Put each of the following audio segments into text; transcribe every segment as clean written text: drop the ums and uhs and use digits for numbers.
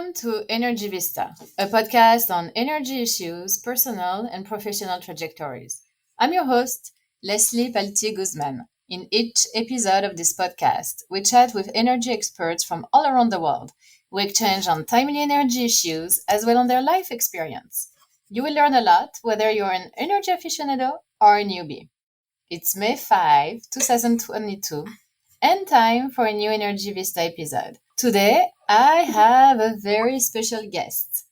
Welcome to Energy Vista, a podcast on energy issues, personal and professional trajectories. I'm your host, Leslie Palti-Guzman. In each episode of this podcast, we chat with energy experts from all around the world. We exchange on timely energy issues as well on their life experience. You will learn a lot whether you're an energy aficionado or a newbie. It's May 5, 2022, and time for a new Energy Vista episode. Today, I have a very special guest,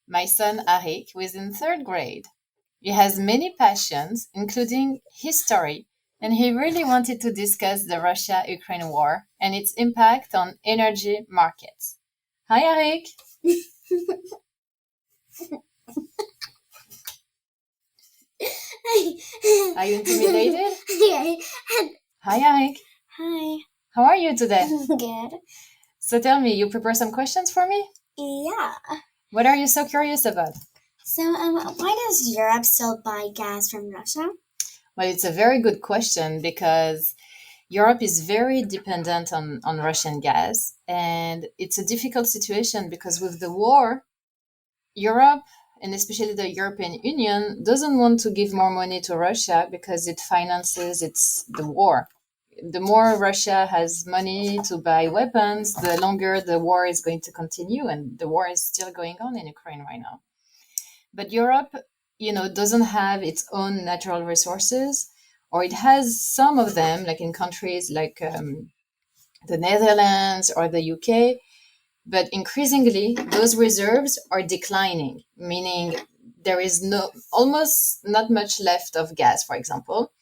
my son Arik, who is in third grade. He has many passions, including history, and he really wanted to discuss the Russia-Ukraine war and its impact on energy markets. Hi, Arik. Are you intimidated? Hi, Arik. Hi. How are you today? Good. So tell me, you prepare some questions for me? Yeah. What are you so curious about? So, why does Europe still buy gas from Russia? Well, it's a very good question because Europe is very dependent on Russian gas. And it's a difficult situation because with the war, Europe, and especially the European Union, doesn't want to give more money to Russia because it finances the war. The more Russia has money to buy weapons, the longer the war is going to continue, and the war is still going on in Ukraine right now. But Europe, doesn't have its own natural resources, or it has some of them, like in countries like the Netherlands or the UK. But increasingly, those reserves are declining, meaning there is almost not much left of gas, for example.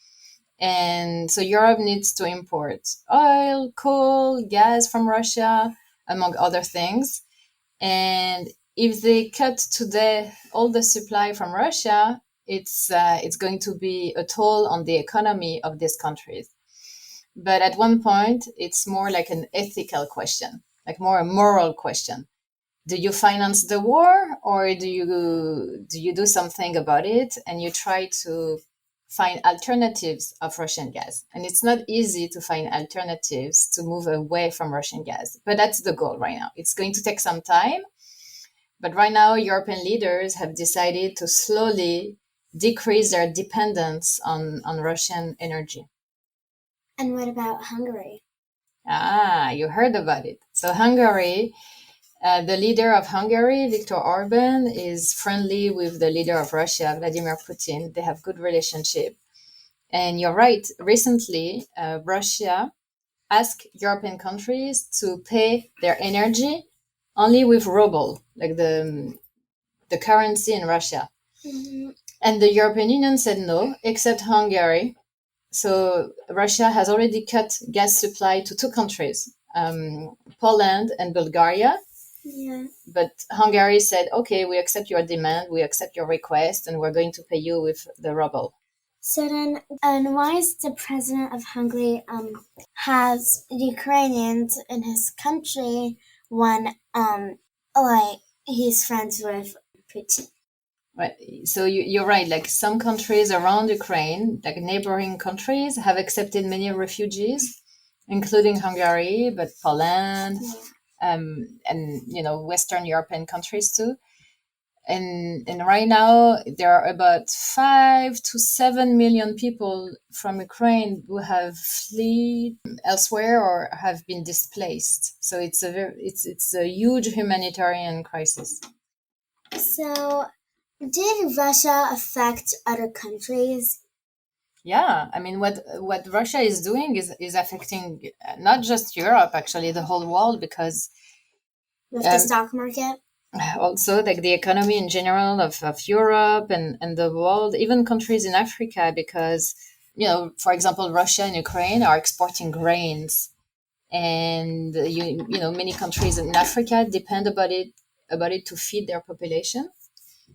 And so Europe needs to import oil, coal, gas from Russia, among other things. And if they cut today all the supply from Russia, it's going to be a toll on the economy of these countries. But at one point, it's more like an ethical question, like more a moral question. Do you finance the war, or do you do something about it and you try to find alternatives of Russian gas? And it's not easy to find alternatives to move away from Russian gas, but that's the goal right now. It's going to take some time, but right now European leaders have decided to slowly decrease their dependence on Russian energy. And what about Hungary? You heard about it. So Hungary, the leader of Hungary, Viktor Orban, is friendly with the leader of Russia, Vladimir Putin. They have good relationship. And you're right. Recently, Russia asked European countries to pay their energy only with ruble, like the currency in Russia. Mm-hmm. And the European Union said no, except Hungary. So Russia has already cut gas supply to two countries, Poland and Bulgaria. Yeah. But Hungary said, okay, we accept your demand, we accept your request, and we're going to pay you with the ruble. So then, and why is the president of Hungary has Ukrainians in his country when like he's friends with Putin? Right. So you're right. Like some countries around Ukraine, like neighboring countries, have accepted many refugees, including Hungary, but Poland, and Western European countries too. And right now there are about 5 to 7 million people from Ukraine who have fled elsewhere or have been displaced. So it's a huge humanitarian crisis. So, did Russia affect other countries? Yeah, I mean, what Russia is doing is affecting not just Europe, actually, the whole world, because With the stock market? also like the economy in general of Europe and the world, even countries in Africa, because, for example, Russia and Ukraine are exporting grains, and many countries in Africa depend about it to feed their population.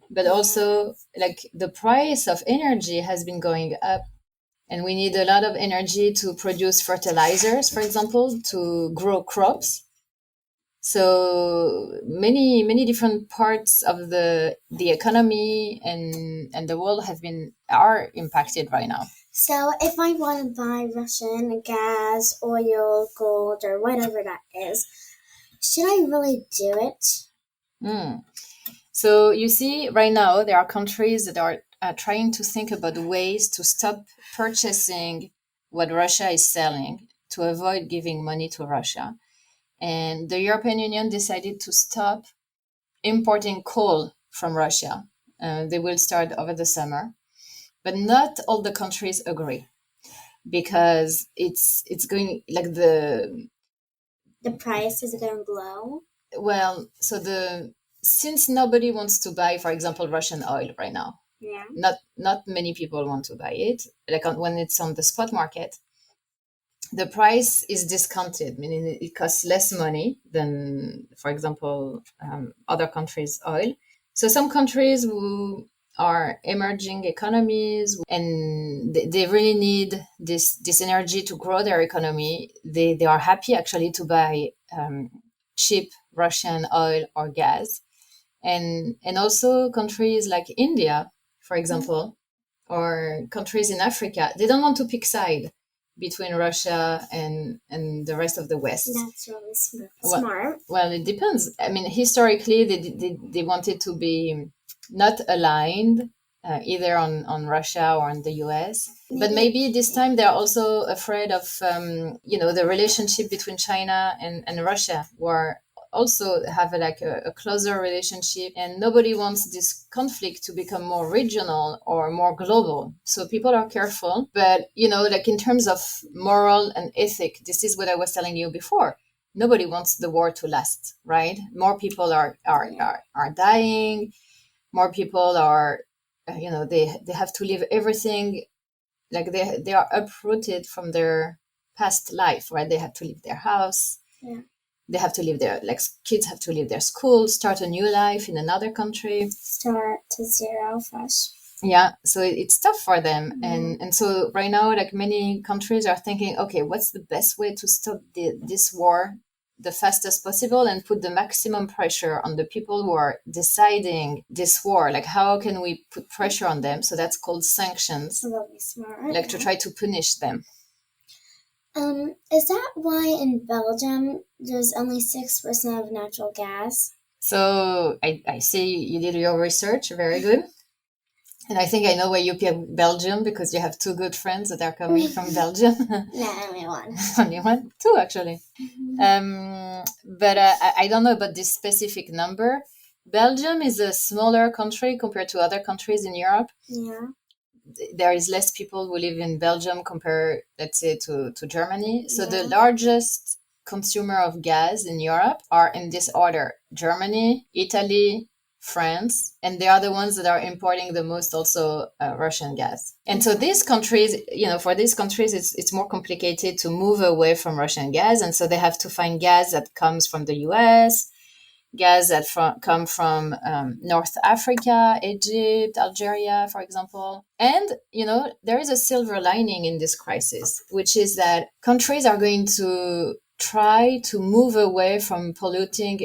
But also, like, the price of energy has been going up, and we need a lot of energy to produce fertilizers, for example, to grow crops. So many different parts of the economy and the world are impacted right now. So if I want to buy Russian gas, oil, gold, or whatever that is, should I really do it? Mm. So you see, right now there are countries that are trying to think about ways to stop purchasing what Russia is selling to avoid giving money to Russia. And the European Union decided to stop importing coal from Russia. They will start over the summer, but not all the countries agree because it's going like The price is going low. well, so the since nobody wants to buy, for example, Russian oil right now, Yeah. not many people want to buy it. Like when it's on the spot market, the price is discounted, meaning it costs less money than, for example, other countries' oil. So some countries who are emerging economies and they really need this energy to grow their economy. They are happy actually to buy cheap Russian oil or gas, and also countries like India, for example, or countries in Africa, they don't want to pick side between Russia and the rest of the West. That's really smart. Well, it depends. I mean, historically, they wanted to be not aligned either on Russia or on the US. But maybe this time they're also afraid of, the relationship between China and Russia, where also have a closer relationship, and nobody wants this conflict to become more regional or more global, so people are careful. But like in terms of moral and ethic, this is what I was telling you before. Nobody wants the war to last, right? More people are dying. More people are they have to leave everything, like they are uprooted from their past life, right? They have to leave their house. Yeah. They have to leave their, like, kids have to leave their school, start a new life in another country, start to zero fresh. Yeah, so it's tough for them. And so right now, like, many countries are thinking, okay, what's the best way to stop this war the fastest possible and put the maximum pressure on the people who are deciding this war? Like, how can we put pressure on them? So that's called sanctions, Really smart. like to try to punish them. Is that why in Belgium there's only 6% of natural gas? So I see you did your research. Very good. And I think I know why you picked Belgium, because you have two good friends that are coming from Belgium. No, only one. Only one? Two, actually. But I don't know about this specific number. Belgium is a smaller country compared to other countries in Europe. Yeah. There is less people who live in Belgium compared, let's say, to Germany. So the largest consumer of gas in Europe are in this order: Germany, Italy, France, and they are the ones that are importing the most also Russian gas. And so these countries, for these countries, it's more complicated to move away from Russian gas. And so they have to find gas that comes from the US, gas that come from North Africa, Egypt, Algeria, for example. And, there is a silver lining in this crisis, which is that countries are going to try to move away from polluting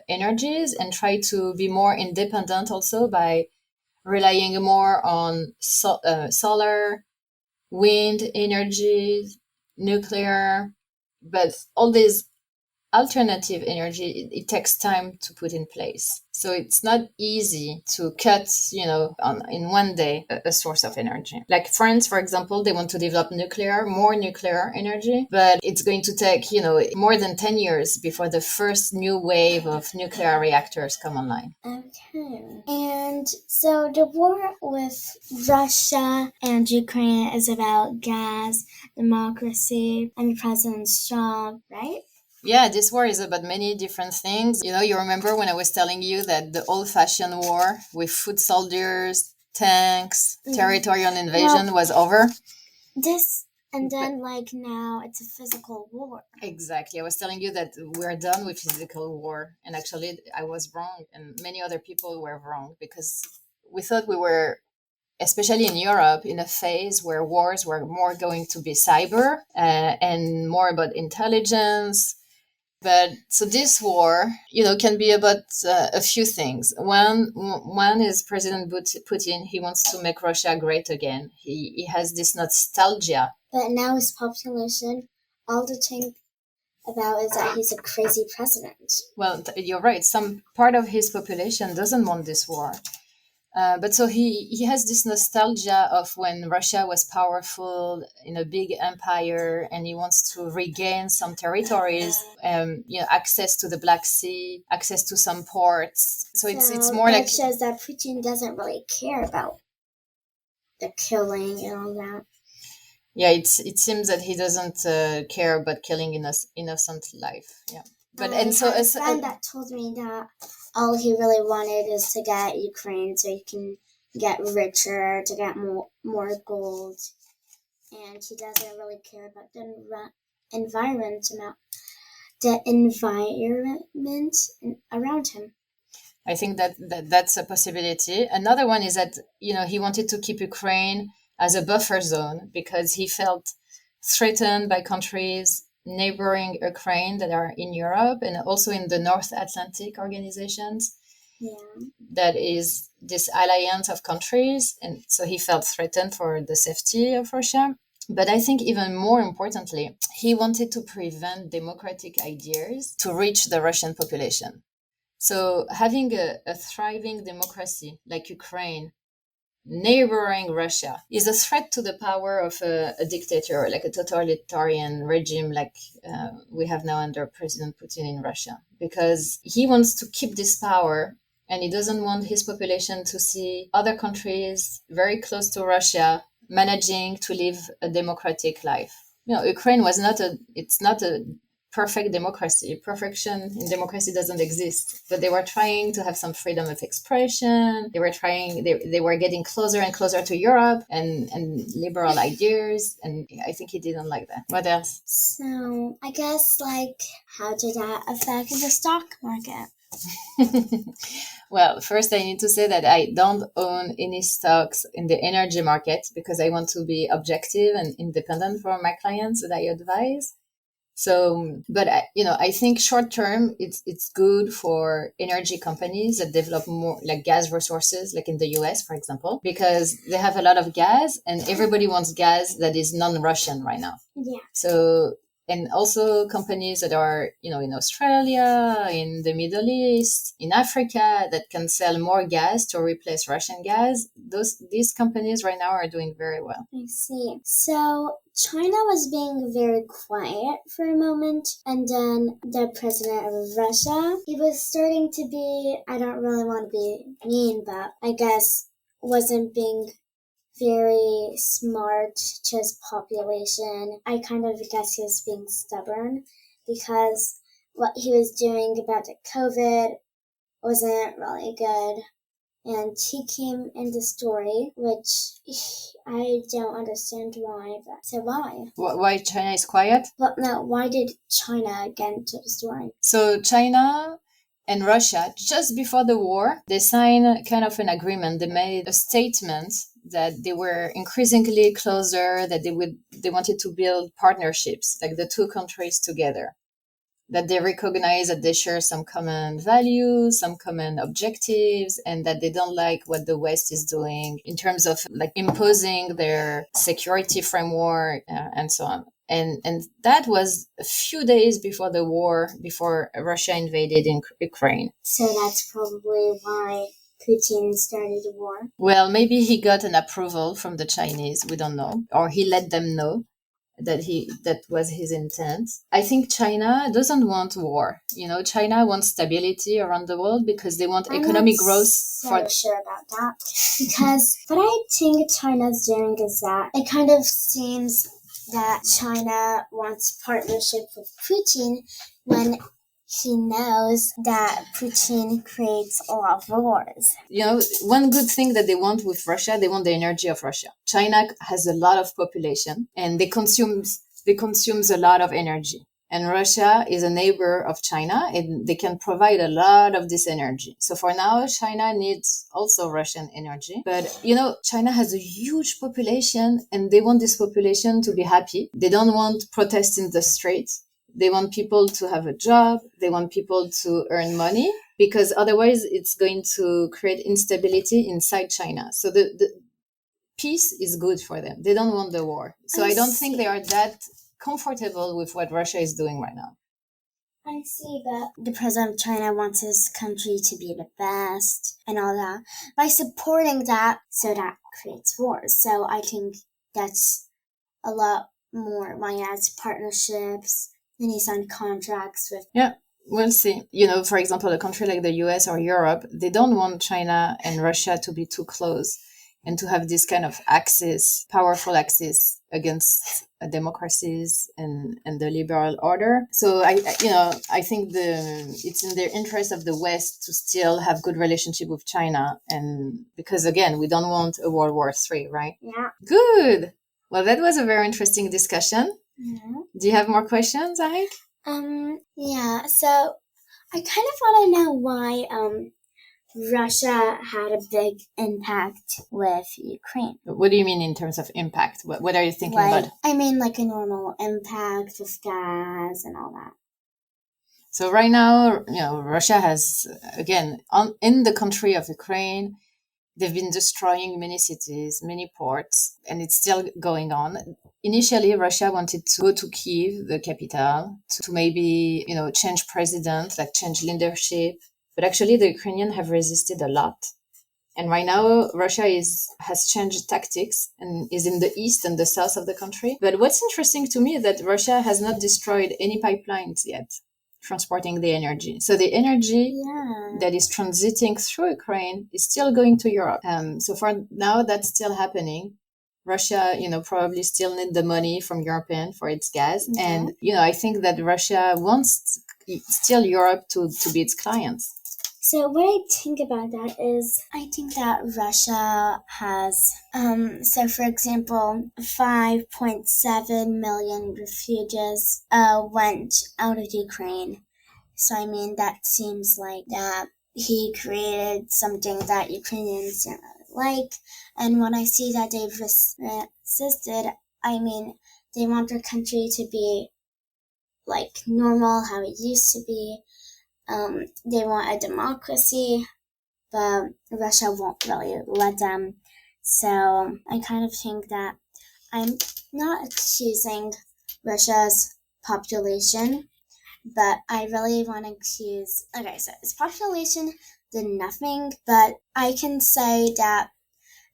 energies and try to be more independent also by relying more on solar, wind energy, nuclear. But all these alternative energy, it takes time to put in place. So it's not easy to cut, in one day, a source of energy. Like France, for example, they want to develop more nuclear energy, but it's going to take, more than 10 years before the first new wave of nuclear reactors come online. Okay. And so the war with Russia and Ukraine is about gas, democracy, and the president's job, right? Yeah, this war is about many different things. You remember when I was telling you that the old-fashioned war with foot soldiers, tanks, territorial invasion was over? And then, now it's a physical war. Exactly. I was telling you that we're done with physical war. And actually, I was wrong. And many other people were wrong, because we thought we were, especially in Europe, in a phase where wars were more going to be cyber and more about intelligence. But so this war, can be about a few things. One is President Putin. He wants to make Russia great again. He has this nostalgia. But now his population, all the about is that he's a crazy president. Well, you're right. Some part of his population doesn't want this war. But so he has this nostalgia of when Russia was powerful in a big empire, and he wants to regain some territories, access to the Black Sea, access to some ports. So it's more that like shows that Putin doesn't really care about the killing and all that. yeah, it seems that he doesn't care about killing innocent life. Yeah, but and so had a friend that told me that all he really wanted is to get Ukraine so he can get richer, to get more gold, and he doesn't really care about the environment around him. I think that's a possibility. Another one is that he wanted to keep Ukraine as a buffer zone because he felt threatened by countries neighboring Ukraine that are in Europe and also in the North Atlantic organizations. Yeah. That is this alliance of countries, and so he felt threatened for the safety of Russia. But I think even more importantly, he wanted to prevent democratic ideas to reach the Russian population. So having a thriving democracy like Ukraine neighboring Russia is a threat to the power of a dictator, like a totalitarian regime like we have now under President Putin in Russia, because he wants to keep this power and he doesn't want his population to see other countries very close to Russia managing to live a democratic life. Ukraine it's not a perfect democracy. Perfection in democracy doesn't exist, but they were trying to have some freedom of expression. They were getting closer and closer to Europe and liberal ideas, and I think he didn't like that. What else? So I guess how did that affect the stock market? Well, first I need to say that I don't own any stocks in the energy market because I want to be objective and independent from my clients that I advise. So, but I think short term, it's good for energy companies that develop more like gas resources, like in the US, for example, because they have a lot of gas and everybody wants gas that is non-Russian right now. Yeah. So, and also companies that are, in Australia, in the Middle East, in Africa, that can sell more gas to replace Russian gas. These companies right now are doing very well. I see. So China was being very quiet for a moment, and then the president of Russia, he was starting to be, I don't really want to be mean, but I guess wasn't being very smart to his population. I kind of guess he was being stubborn because what he was doing about the COVID wasn't really good. And he came in the story, which I don't understand why. But so why? Why China is quiet? Well, no, why did China get into the story? So China and Russia, just before the war, they signed kind of an agreement. They made a statement that they were increasingly closer, that they wanted to build partnerships, like the two countries together, that they recognize that they share some common values, some common objectives, and that they don't like what the West is doing in terms of like imposing their security framework and so on. And that was a few days before the war, before Russia invaded in Ukraine. So that's probably why Putin started the war. Well, maybe he got an approval from the Chinese, we don't know, or he let them know that was his intent. I think China doesn't want war. China wants stability around the world because they want economic growth. I'm not so sure about that. Because what I think China's doing is that it kind of seems that China wants partnership with Putin when he knows that Putin creates a lot of wars. One good thing that they want with Russia, they want the energy of Russia. China has a lot of population and they consumes a lot of energy. And Russia is a neighbor of China and they can provide a lot of this energy. So for now, China needs also Russian energy. But, China has a huge population and they want this population to be happy. They don't want protests in the streets. They want people to have a job. They want people to earn money because otherwise it's going to create instability inside China. So the peace is good for them. They don't want the war. So I don't think they are that comfortable with what Russia is doing right now. I see that the president of China wants his country to be the best and all that. By supporting that, so that creates wars. So I think that's a lot more why he has partnerships and he signed contracts with. Yeah, we'll see. For example, a country like the US or Europe, they don't want China and Russia to be too close and to have this kind of axis, powerful axis against democracies and the liberal order. So I think it's in the interest of the West to still have good relationship with China, and because again, we don't want a World War III, right? Yeah. Good. Well, that was a very interesting discussion. Mm-hmm. Do you have more questions, Ahik? Yeah. So I kind of want to know why Russia had a big impact with Ukraine. What do you mean in terms of impact? What are you thinking about? I mean like a normal impact with gas and all that. So right now, Russia has, again, in the country of Ukraine, they've been destroying many cities, many ports, and it's still going on. Initially, Russia wanted to go to Kyiv, the capital, to maybe, change president, like change leadership. But actually, the Ukrainians have resisted a lot. And right now, Russia has changed tactics and is in the east and the south of the country. But what's interesting to me is that Russia has not destroyed any pipelines yet transporting the energy. So the energy that is transiting through Ukraine is still going to Europe. So for now, that's still happening. Russia, probably still need the money from European for its gas. Mm-hmm. And, I think that Russia wants still Europe to be its clients. So what I think about that is, I think that Russia has, so for example, 5.7 million refugees went out of Ukraine. So I mean, that seems like that he created something that Ukrainians didn't really like. And when I see that they've resisted, I mean, they want their country to be like normal, how it used to be. They want a democracy, but Russia won't really let them. So I kind of think that I'm not accusing Russia's population, but I really want to accuse, okay, so its population did nothing, but I can say that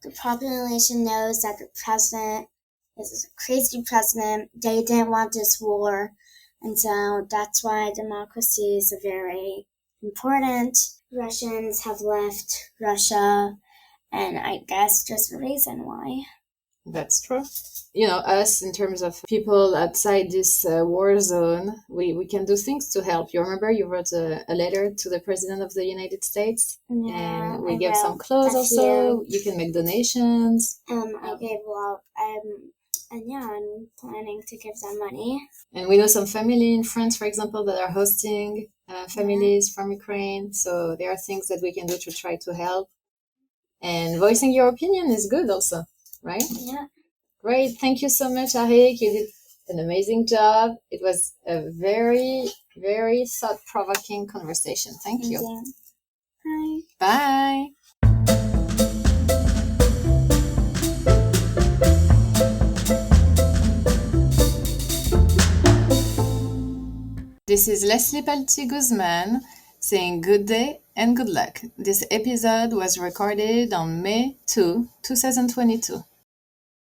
the population knows that the president is a crazy president. They didn't want this war. And so that's why democracy is very important. Russians have left Russia, and I guess there's a reason why. That's true. Us, in terms of people outside this war zone, we can do things to help. You remember you wrote a letter to the President of the United States? Yeah, and we gave some clothes also. You can make donations. I gave a lot. And yeah, I'm planning to give them money. And we know some family in France, for example, that are hosting families from Ukraine. So there are things that we can do to try to help. And voicing your opinion is good also, right? Yeah. Great. Thank you so much, Ahik. You did an amazing job. It was a very, very thought-provoking conversation. Thank you. Bye. Bye. This is Leslie Palti-Guzman saying good day and good luck. This episode was recorded on May 2, 2022.